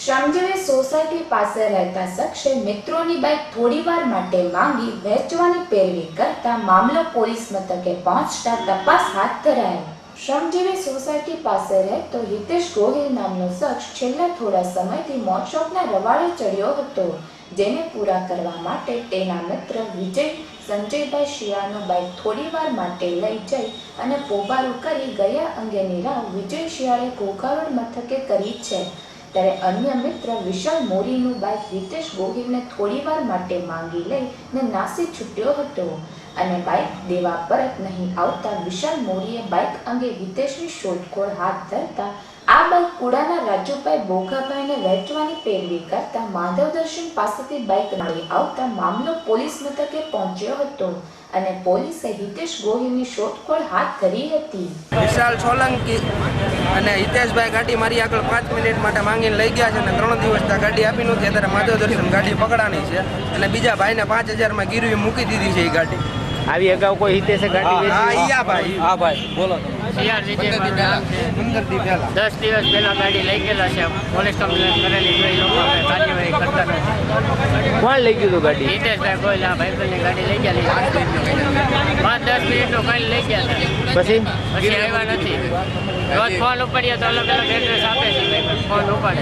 શ્રમજીવી society પાસે રહેતા શખ્સે મિત્રોની બાઇક થોડીવાર માટે માંગી વહેંચવાની પેરવી કરતા મામલો પોલીસ મથકે પહોંચતા તપાસ હાથ ધરાઈ। શ્રમજીવી સોસાયટી પાસે રહેતો હિતેશ ગોહિલ નામનો શખ્સ છેલ્લા થોડા સમયથી મોટશોપના રવાડે ચડ્યો હતો, જેને પૂરા કરવા માટે તેના મિત્ર વિજય સંજયભાઈ શિયાળનો બાઇક થોડીવાર માટે લઈ જઈ અને પોબારું કરી ગયા અંગેની રાવ વિજય શિયાળે ઘોઘારોડ મથકે કરી છે। ત્યારે અન્ય મિત્ર વિશાલ મોરીનું બાઇક હિતેશ ગોહિલને થોડીવાર માટે માંગી લઈને નાસી છૂટ્યો હતો અને બાઇક દેવા પરત નહીં આવતા વિશાલ મોરીએ બાઇક અંગે હિતેશની શોધખોળ હાથ ધરતા આ બાઇક કુડાના રાજુભાઈ બોઘાભાઈને વહેંચવાની પેરવી કરતા માધવ દર્શન પાસેથી બાઇક મળી આવતા મામલો પોલીસ મથકે પહોંચ્યો હતો અને પોલીસે હિતેશ ગોહિલની શોધખોળ હાથ ધરી હતી। વિશાલ સોલંકી અને હિતેશભાઈ ગાડી મારી આગળ 5 મિનિટ માટે માંગીને લઈ ગયા છે અને 3 દિવસ ગાડી આપી નહોતી। અત્યારે માધવ દર્શન ગાડી પકડાની છે અને બીજા ભાઈને 5000 ગીરવી મૂકી દીધી છે। એ ગાડી આવી અગાઉ કોઈ હિતેશે ગાડી વેચી? હા ભાઈ, હા ભાઈ બોલો। 15 દિવસ પહેલા ગાડી લઈ ગયેલા છે, પોલીસ કમ્પ્લેન કરેલી છે, એ લોકો કાર્યવાહી કરતા નથી। કોણ લઈ ગયું ગાડી? હિતેશભાઈ કોઈ ભાઈબંધની ગાડી લઈ ગયા 5-10 મિનિટનો કાલે લઈ ગયા હતા, પછી આવ્યા નથી। રોજ ફોન ઉપાડ્યા તો અલગ અલગ એડ્રેસ આપે છે, ફોન ઉપાડે।